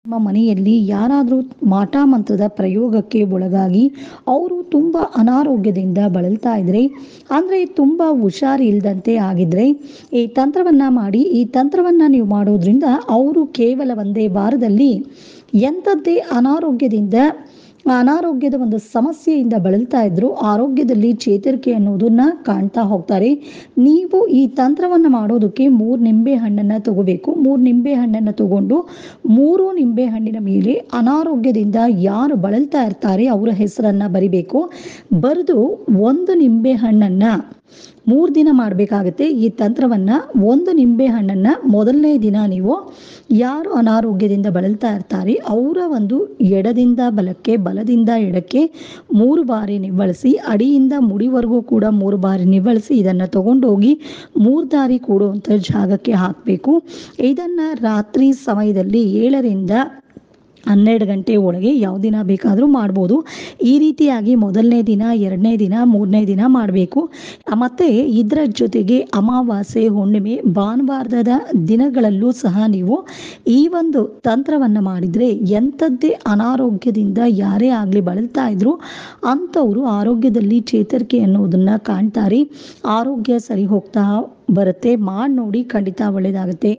ನಮ್ಮ ಮನೆಯಲ್ಲಿ ಯಾರಾದರೂ ಮಾಟ ಮಂತ್ರದ ಪ್ರಯೋಗಕ್ಕೆ ಒಳಗಾಗಿ ಅವರು ತುಂಬ ಅನಾರೋಗ್ಯದಿಂದ ಬಳಲ್ತಾ ಇದ್ರೆ, ಅಂದರೆ ತುಂಬ ಹುಷಾರಿಲ್ಲದಂತೆ ಆಗಿದ್ರೆ, ಈ ತಂತ್ರವನ್ನು ಮಾಡಿ, ಈ ತಂತ್ರವನ್ನು ನೀವು ಮಾಡೋದ್ರಿಂದ ಅವರು ಕೇವಲ ಒಂದೇ ವಾರದಲ್ಲಿ ಎಂಥದ್ದೇ ಅನಾರೋಗ್ಯದ ಒಂದು ಸಮಸ್ಯೆಯಿಂದ ಬಳಲ್ತಾ ಇದ್ರು ಆರೋಗ್ಯದಲ್ಲಿ ಚೇತರಿಕೆ ಅನ್ನೋದನ್ನ ಕಾಣ್ತಾ ಹೋಗ್ತಾರೆ. ನೀವು ಈ ತಂತ್ರವನ್ನು ಮಾಡೋದಕ್ಕೆ 3 ನಿಂಬೆ ಹಣ್ಣನ್ನು ತಗೋಬೇಕು. 3 ನಿಂಬೆ ಹಣ್ಣನ್ನು ತಗೊಂಡು 3 ನಿಂಬೆ ಹಣ್ಣಿನ ಮೇಲೆ ಅನಾರೋಗ್ಯದಿಂದ ಯಾರು ಬಳಲ್ತಾ ಇರ್ತಾರೆ ಅವರ ಹೆಸರನ್ನ ಬರಿಬೇಕು. ಬರೆದು 1 ನಿಂಬೆ ಹಣ್ಣನ್ನು 3 ದಿನ ಮಾಡಬೇಕಾಗತ್ತೆ. ಈ ತಂತ್ರವನ್ನು 1 ನಿಂಬೆ ಹಣ್ಣನ್ನು ಮೊದಲನೇ ದಿನ ನೀವು ಯಾರು ಅನಾರೋಗ್ಯದಿಂದ ಬಳಲ್ತಾ ಇರ್ತಾರೆ ಅವರ ಒಂದು ಎಡದಿಂದ ಬಲಕ್ಕೆ, ಬಲದಿಂದ ಎಡಕ್ಕೆ 3 ಬಾರಿ ನಿವ್ವಳಿಸಿ, ಅಡಿಯಿಂದ ಮುಡಿವರೆಗೂ ಕೂಡ 3 ಬಾರಿ ನಿವ್ವಳಿಸಿ ಇದನ್ನು ತಗೊಂಡೋಗಿ 3 ದಾರಿ ಕೂಡುವಂಥ ಜಾಗಕ್ಕೆ ಹಾಕಬೇಕು. ಇದನ್ನು ರಾತ್ರಿ ಸಮಯದಲ್ಲಿ 7ರಿಂದ 12 ಗಂಟೆ ಒಳಗೆ ಯಾವ ದಿನ ಬೇಕಾದರೂ ಮಾಡ್ಬೋದು. ಈ ರೀತಿಯಾಗಿ ಮೊದಲನೇ ದಿನ, 2ನೇ ದಿನ, 3ನೇ ದಿನ ಮಾಡಬೇಕು. ಮತ್ತು ಇದರ ಜೊತೆಗೆ ಅಮಾವಾಸ್ಯೆ, ಹುಣ್ಣಿಮೆ, ಭಾನುವಾರದ ದಿನಗಳಲ್ಲೂ ಸಹ ನೀವು ಈ ಒಂದು ತಂತ್ರವನ್ನು ಮಾಡಿದರೆ ಎಂಥದ್ದೇ ಅನಾರೋಗ್ಯದಿಂದ ಯಾರೇ ಆಗಲಿ ಬಳಲ್ತಾ ಇದ್ರು ಅಂಥವರು ಆರೋಗ್ಯದಲ್ಲಿ ಚೇತರಿಕೆ ಅನ್ನೋದನ್ನು ಕಾಣ್ತಾರೆ. ಆರೋಗ್ಯ ಸರಿ ಹೋಗ್ತಾ ಬರುತ್ತೆ. ಮಾಡಿ ನೋಡಿ, ಖಂಡಿತ ಒಳ್ಳೆಯದಾಗುತ್ತೆ.